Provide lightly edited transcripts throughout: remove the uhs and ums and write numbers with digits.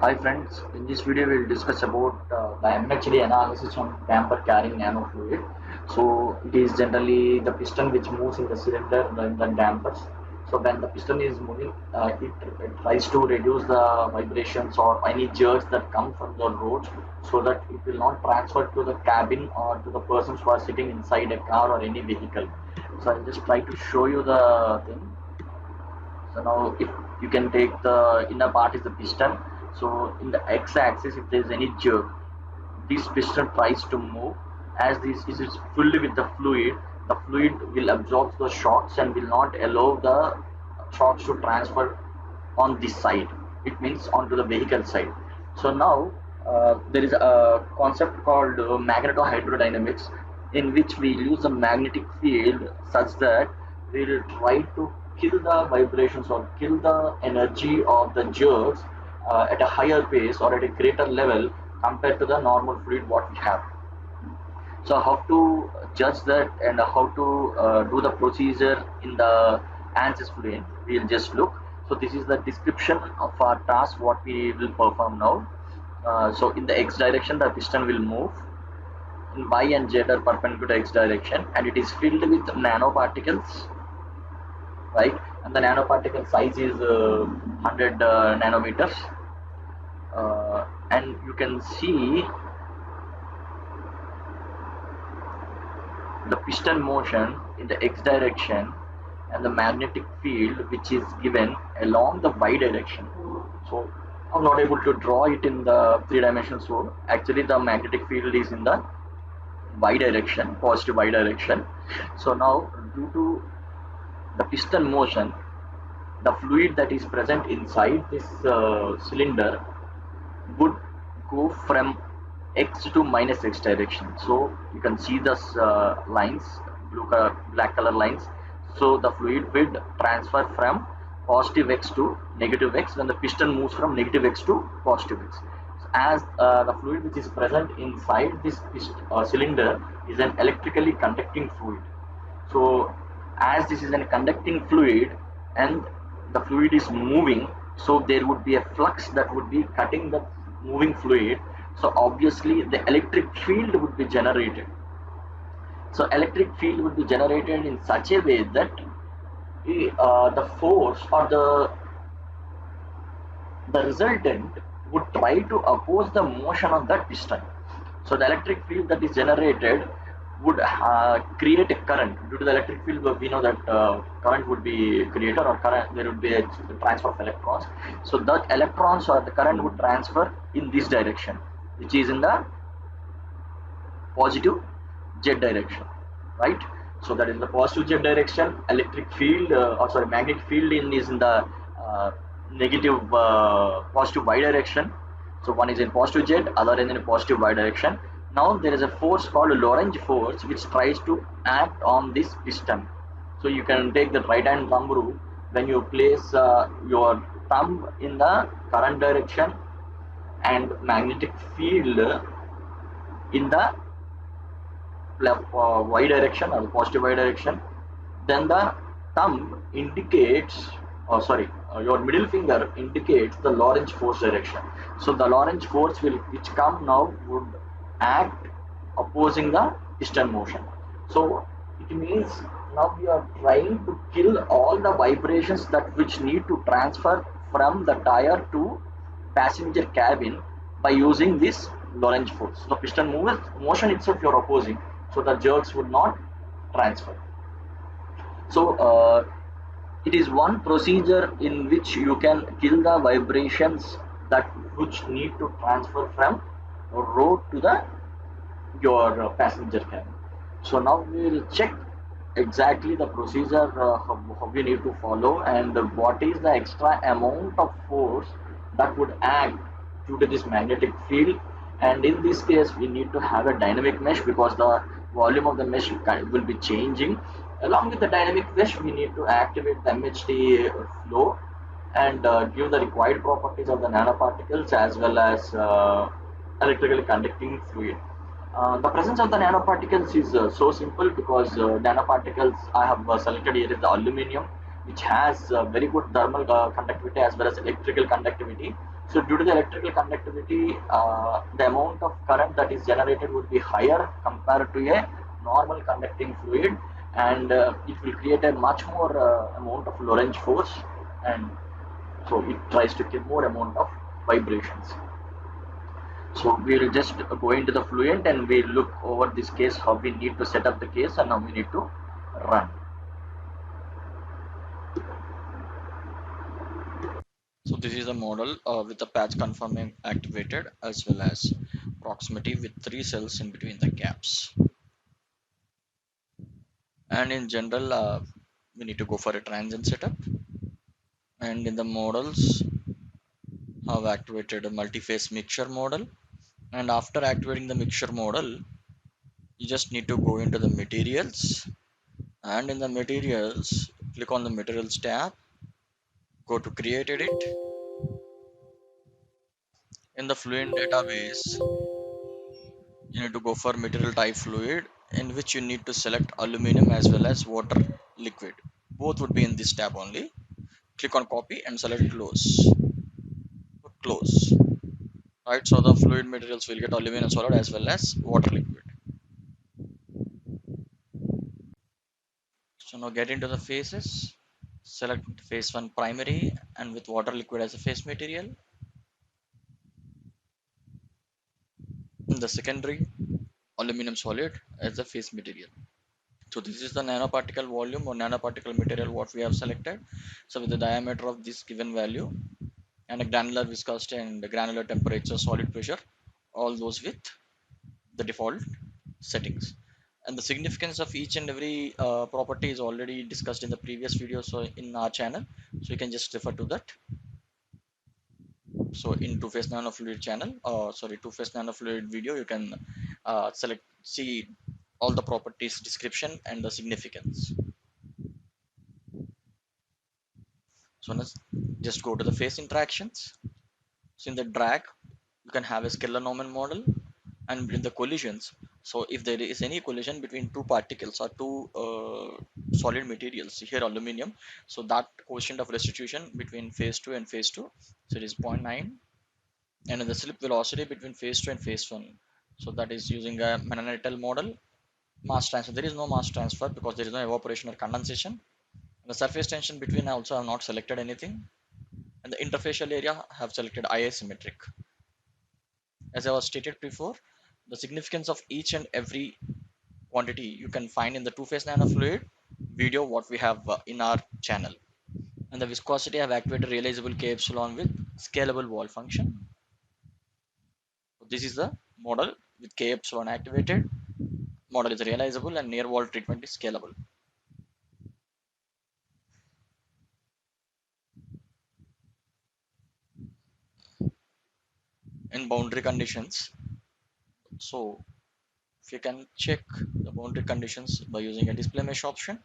Hi friends, in this video we will discuss about the MHD analysis on damper carrying nanofluid. So it is generally the piston which moves in the cylinder in the dampers. So when the piston is moving, it tries to reduce the vibrations or any jerks that come from the roads so that it will not transfer to the cabin or to the persons who are sitting inside a car or any vehicle. So I'll just try to show you the thing. So now if you can take the inner part is the piston. So in the x-axis, if there is any jerk, this piston tries to move. As this is filled with the fluid will absorb the shocks and will not allow the shocks to transfer on this side. It means onto the vehicle side. So now there is a concept called magnetohydrodynamics, in which we use a magnetic field such that we will try to kill the vibrations or kill the energy of the jerks at a higher pace or at a greater level compared to the normal fluid what we have. So how to judge that and how to do the procedure in the ANSYS fluent, we'll just look. So this is the description of our task what we will perform now. So in the x direction the piston will move, in y and z are perpendicular to x direction, and it is filled with nanoparticles, right? And the nanoparticle size is 100 nanometers, and you can see the piston motion in the x direction and the magnetic field which is given along the y direction. So I'm not able to draw it in the three dimensions, so actually the magnetic field is in the y direction, positive y direction. So now due to the piston motion, the fluid that is present inside this cylinder would go from x to minus x direction. So you can see this lines, black color lines. So the fluid will transfer from positive x to negative x when the piston moves from negative x to positive x. So as the fluid which is present inside this cylinder is an electrically conducting fluid. So as this is a conducting fluid and the fluid is moving, so there would be a flux that would be cutting the moving fluid. So obviously the electric field would be generated. So electric field would be generated in such a way that the force or the resultant would try to oppose the motion of that piston. So the electric field that is generated would create a current. Due to the electric field, we know that current would be created, or current, there would be a transfer of electrons. So that electrons or the current would transfer in this direction, which is in the positive z direction, right? So that is the positive z direction. Electric field, or sorry, magnetic field is in the negative positive y direction. So one is in positive z, other is in positive y direction. Now there is a force called Lorentz force which tries to act on this piston. So you can take the right hand thumb rule. When you place your thumb in the current direction and magnetic field in the y direction or the positive y direction, then the thumb indicates, or sorry, your middle finger indicates the Lorentz force direction. So the Lorentz force which come now would act opposing the piston motion. So it means now we are trying to kill all the vibrations that which need to transfer from the tire to passenger cabin by using this Lorentz force. So the piston motion itself you are opposing, so the jerks would not transfer. So it is one procedure in which you can kill the vibrations that which need to transfer from road to the your passenger cabin. So now we will check exactly the procedure how we need to follow and what is the extra amount of force that would act due to this magnetic field. And in this case we need to have a dynamic mesh because the volume of the mesh will be changing. Along with the dynamic mesh we need to activate the MHD flow and give the required properties of the nanoparticles as well as electrically conducting fluid. The presence of the nanoparticles is so simple because nanoparticles I have selected here is the aluminum, which has very good thermal conductivity as well as electrical conductivity. So due to the electrical conductivity, the amount of current that is generated would be higher compared to a normal conducting fluid, and it will create a much more amount of Lorentz force, and so it tries to kill more amount of vibrations. So we'll just go into the fluent and we'll look over this case, how we need to set up the case and how we need to run. So this is a model with the patch confirming activated as well as proximity with 3 cells in between the gaps. And in general, we need to go for a transient setup. And in the models, have activated a multi-phase mixture model. And after activating the mixture model, you just need to go into the materials. And in the materials, click on the materials tab, go to create edit. In the fluid database, you need to go for material type fluid, in which you need to select aluminum as well as water liquid. Both would be in this tab only. Click on copy and select close. Right, so the fluid materials will get aluminum solid as well as water liquid. So now get into the phases, select phase 1 primary and with water liquid as a phase material. The secondary, aluminum solid as a phase material. So this is the nanoparticle volume or nanoparticle material what we have selected. So with the diameter of this given value and a granular viscosity and the granular temperature, solid pressure, all those with the default settings. And the significance of each and every property is already discussed in the previous video, so in our channel, so you can just refer to that. So in two-phase nanofluid channel, two-phase nanofluid video, you can see all the properties description and the significance. So let's just go to the phase interactions. So in the drag, you can have a scalar Norman model, and in the collisions, so if there is any collision between two particles or two solid materials, here aluminum, so that coefficient of restitution between phase 2 and phase 2, so it is 0.9. And in the slip velocity between phase 2 and phase 1, so that is using a Manhattan model. Mass transfer, there is no mass transfer because there is no evaporation or condensation. The surface tension between, I also have not selected anything, and the interfacial area I have selected asymmetric. As I was stated before, the significance of each and every quantity you can find in the two-phase nanofluid video what we have in our channel. And the viscosity I have activated realizable K epsilon with scalable wall function. So this is the model with K epsilon activated. Model is realizable and near wall treatment is scalable. In boundary conditions, so if you can check the boundary conditions by using a display mesh option,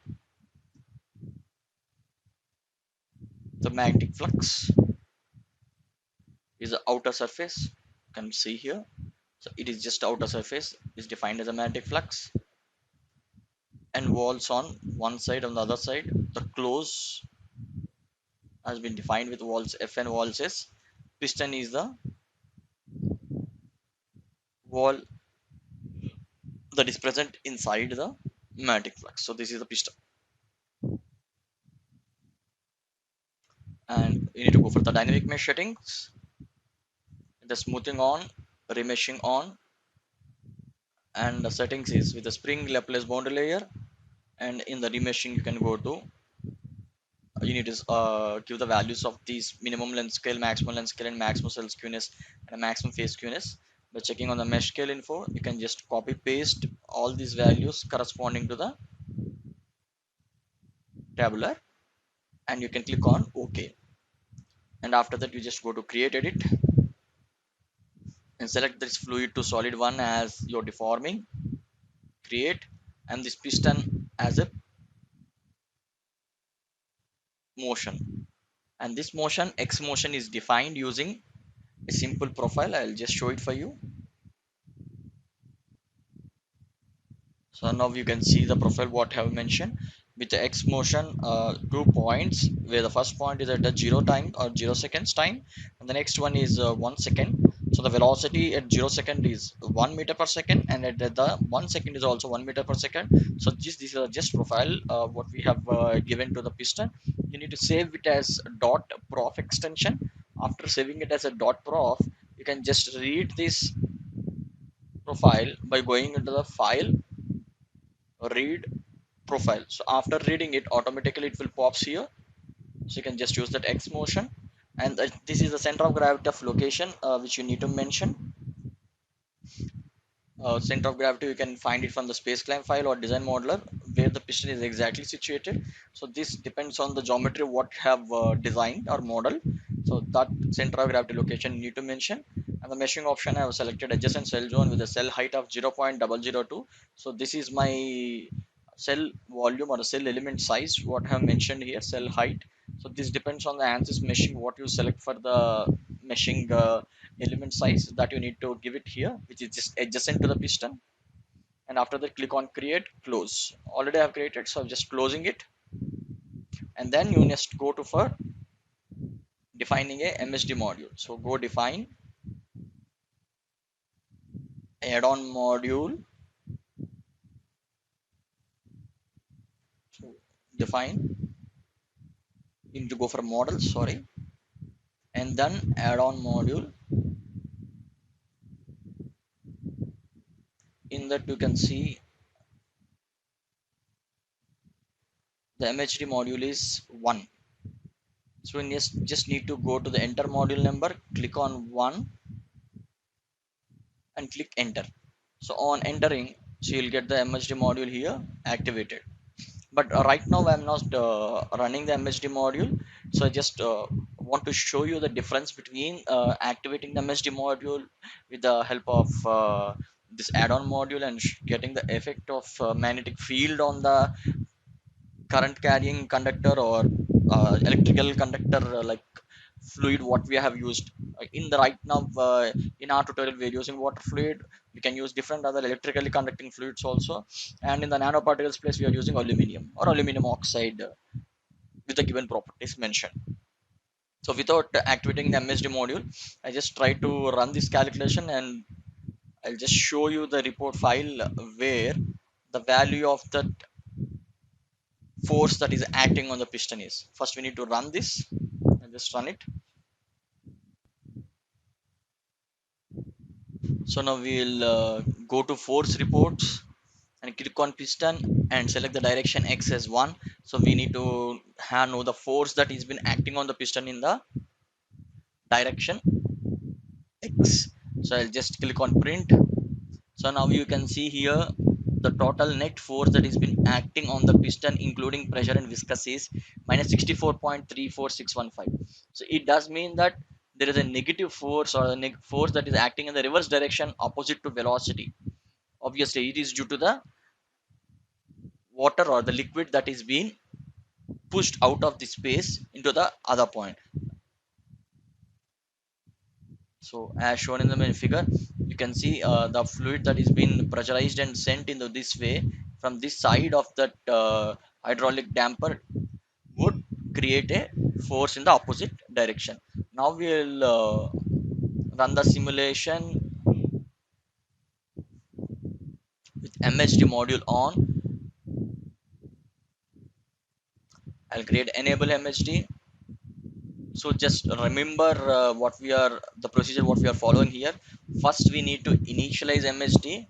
the magnetic flux is the outer surface, you can see here. So it is just outer surface is defined as a magnetic flux, and walls on one side, on the other side the close has been defined with walls F and walls S. Piston is the wall that is present inside the magnetic flux. So this is the piston, and you need to go for the dynamic mesh settings. The smoothing on, remeshing on, and the settings is with the spring Laplace boundary layer. And in the remeshing, you can go to, you need to give the values of these minimum length scale, maximum length scale, and maximum cell skewness and maximum phase skewness. By checking on the mesh scale info, you can just copy paste all these values corresponding to the tabular, and you can click on OK. And after that, you just go to create edit and select this fluid to solid one as your deforming, create, and this piston as a motion. And this motion, X motion, is defined using a simple profile. I'll just show it for you. So now you can see the profile what I have mentioned. with the X motion, 2 points, where the first point is at the 0 time or 0 seconds time, and the next one is 1 second. So the velocity at 0 second is 1 meter per second, and at the 1 second is also 1 meter per second. So this is just profile what we have given to the piston. You need to save it as dot prof extension. After saving it as a dot prof, you can just read this profile by going into the file, read profile. So after reading it, automatically it will pops here. So you can just use that X motion, and this is the center of gravity of location which you need to mention. Center of gravity, you can find it from the space climb file or design modeler, where the piston is exactly situated. So this depends on the geometry what you have designed or model. So that center of gravity location you need to mention. And the meshing option, I have selected adjacent cell zone with a cell height of 0.002. So this is my cell volume or the cell element size what I have mentioned here, cell height. So this depends on the ANSYS meshing what you select for the meshing element size that you need to give it here, which is just adjacent to the piston. And after that, click on create, close. Already I have created, so I'm just closing it. And then you next go to for defining a MSD module. So go define add-on module. So define, you need to go for model, sorry, and then add-on module. In that you can see the MHD module is 1. So we just need to go to the enter module number, click on 1 and click enter. So on entering, so you'll get the MHD module here activated. But right now I'm not running the MHD module. So I just want to show you the difference between activating the MHD module with the help of this add-on module and getting the effect of magnetic field on the current carrying conductor or electrical conductor, like fluid what we have used in the right now. In our tutorial we're using water fluid. We can use different other electrically conducting fluids also, and in the nanoparticles place we are using aluminum or aluminum oxide with the given properties mentioned. So without activating the MSD module, I just try to run this calculation, and I'll just show you the report file where the value of the force that is acting on the piston is. First we need to run this. I'll just run it. So now we'll go to force reports and click on piston and select the direction X as 1. So we need to know the force that has been acting on the piston in the direction X. So I'll just click on print. So now you can see here the total net force that has been acting on the piston including pressure and viscous is minus 64.34615. So it does mean that there is a negative force or a force that is acting in the reverse direction opposite to velocity. Obviously it is due to the water or the liquid that is being pushed out of the space into the other point. So as shown in the main figure, you can see the fluid that is being pressurized and sent into this way from this side of that hydraulic damper would create a force in the opposite direction. Now we will run the simulation with MHD module on. I'll create enable MHD. So just remember what we are the procedure what we are following here. First we need to initialize MHD.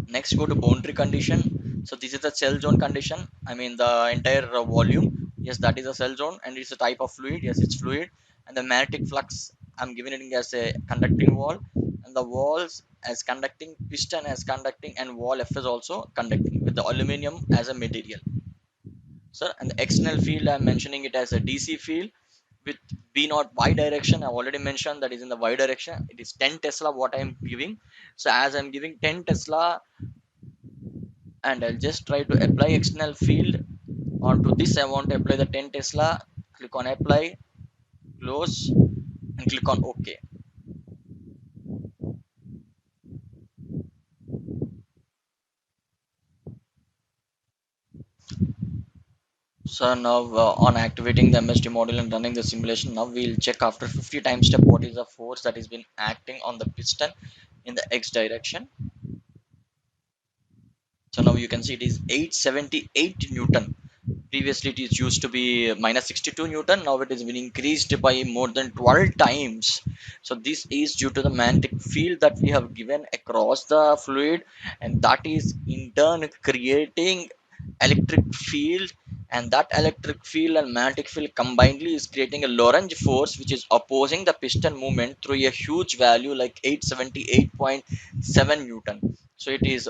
Next go to boundary condition. So this is the cell zone condition, I mean the entire volume. Yes, that is a cell zone, and it's a type of fluid. Yes, it's fluid. And the magnetic flux, I'm giving it as a conducting wall, and the walls as conducting, piston as conducting, and wall F is also conducting with the aluminum as a material. So and the external field, I'm mentioning it as a DC field with B naught y direction. I've already mentioned that is in the y direction. It is 10 Tesla what I'm giving. So as I'm giving 10 Tesla, and I'll just try to apply external field onto this. I want to apply the 10 Tesla. Click on apply, close, and click on OK. So now on activating the MST module and running the simulation, now we'll check after 50 time step what is the force that has been acting on the piston in the X direction. So now you can see it is 878 Newton. Previously it is used to be minus 62 Newton. Now it has been increased by more than 12 times. So this is due to the magnetic field that we have given across the fluid, and that is in turn creating electric field, and that electric field and magnetic field combinedly is creating a Lorentz force which is opposing the piston movement through a huge value like 878.7 Newton. So it is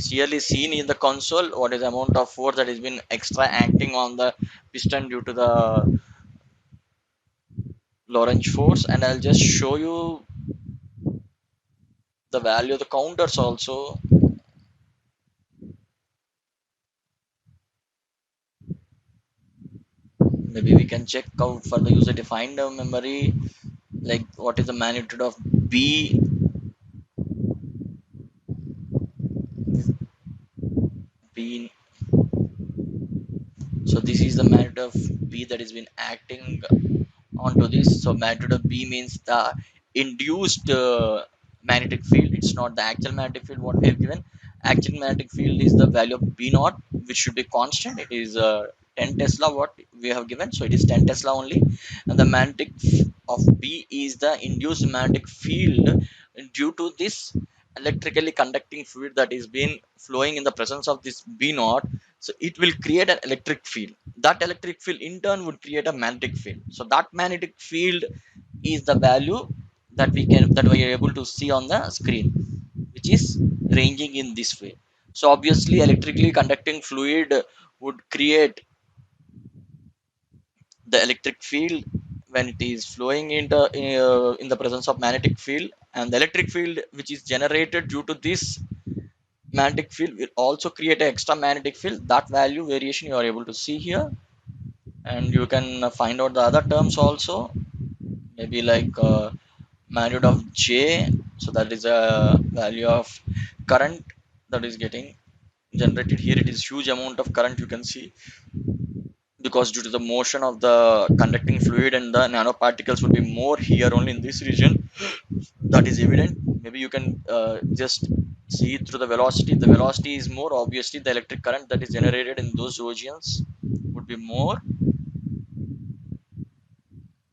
clearly seen in the console what is the amount of force that has been extra acting on the piston due to the Lorentz force. And I'll just show you the value of the counters also. Maybe we can check out for the user defined memory, like what is the magnitude of B. B So this is the magnitude of B that has been acting onto this. So magnitude of B means the induced magnetic field. It's not the actual magnetic field what we have given. Actual magnetic field is the value of B naught, which should be constant. It is 10 Tesla what we have given. So it is 10 Tesla only. And the of B is the induced magnetic field due to this electrically conducting fluid that is being flowing in the presence of this B naught. So it will create an electric field. That electric field in turn would create a magnetic field. So that magnetic field is the value that we are able to see on the screen, which is ranging in this way. So obviously electrically conducting fluid would create the electric field when it is flowing in the presence of magnetic field, and the electric field which is generated due to this magnetic field will also create an extra magnetic field. That value variation you are able to see here, and you can find out the other terms also, maybe like magnitude of J. So that is a value of current that is getting generated here. It is huge amount of current you can see, because due to the motion of the conducting fluid and the nanoparticles would be more here only in this region. That is evident. Maybe you can just see through the velocity. The velocity is more, obviously the electric current that is generated in those regions would be more.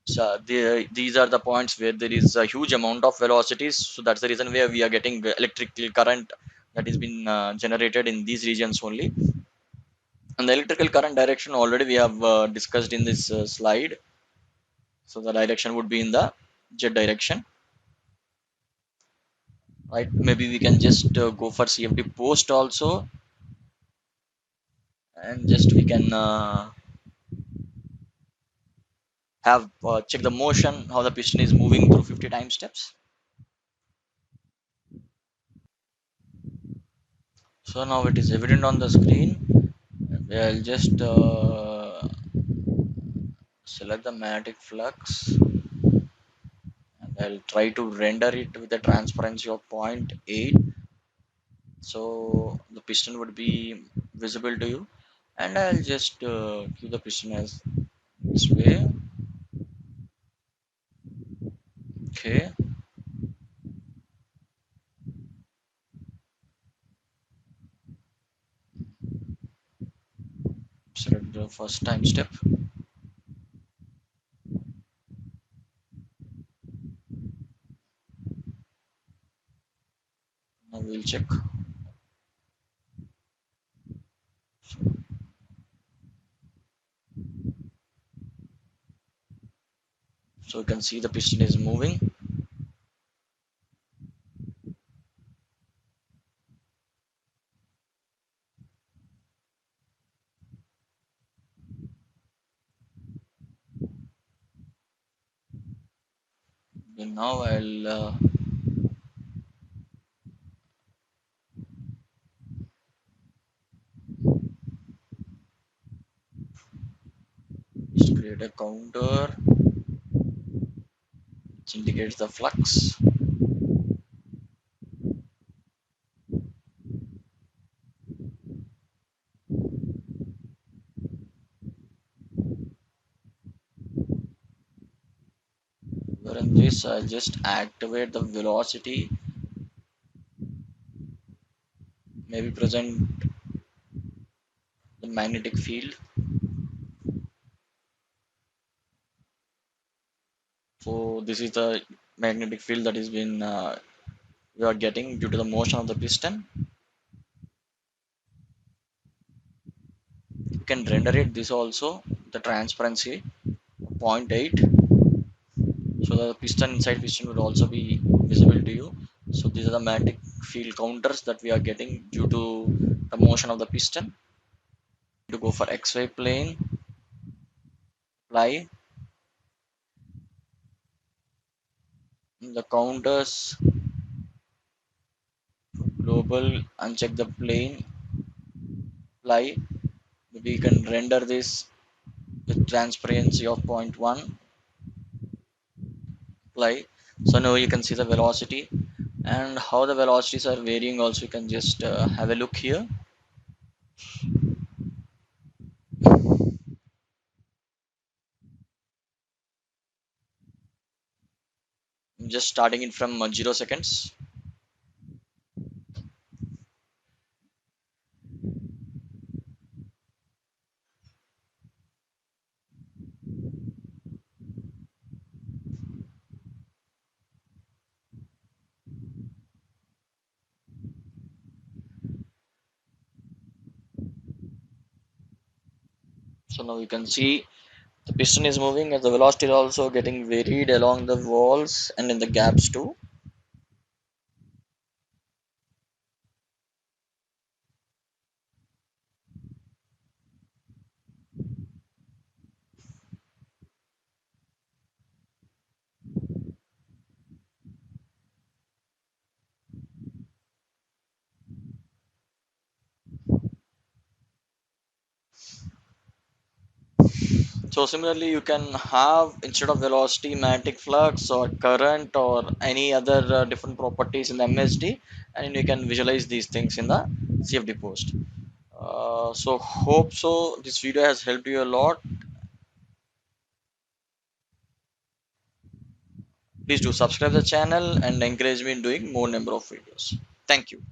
So these are the points where there is a huge amount of velocities. So that's the reason where we are getting electrical current that has been generated in these regions only. And the electrical current direction already we have discussed in this slide. So the direction would be in the Z direction, right? Maybe we can just go for CFD post also, and just we can have check the motion, how the piston is moving through 50 time steps. So now it is evident on the screen. I'll just select the magnetic flux, and I'll try to render it with a transparency of 0.8, so the piston would be visible to you. And I'll just keep the piston as this way. Okay, select the first time step. Now we'll check. So you can see the piston is moving. And now I'll just create a counter which indicates the flux. in this, I'll just activate the velocity, maybe present the magnetic field. So this is the magnetic field that is been we are getting due to the motion of the piston. You can render it this also, the transparency 0.8, so the piston inside piston will also be visible to you. So these are the magnetic field counters that we are getting due to the motion of the piston. To go for XY plane, apply the counters, global, uncheck the plane, apply. We can render this with transparency of 0.1, apply. So now you can see the velocity and how the velocities are varying. Also you can just have a look here. I'm just starting it from 0 seconds. So now you can see the piston is moving and the velocity is also getting varied along the walls and in the gaps too. So similarly, you can have instead of velocity, magnetic flux or current or any other different properties in the MSD, and you can visualize these things in the CFD post. So hope so. This video has helped you a lot. Please do subscribe the channel and encourage me in doing more number of videos. Thank you.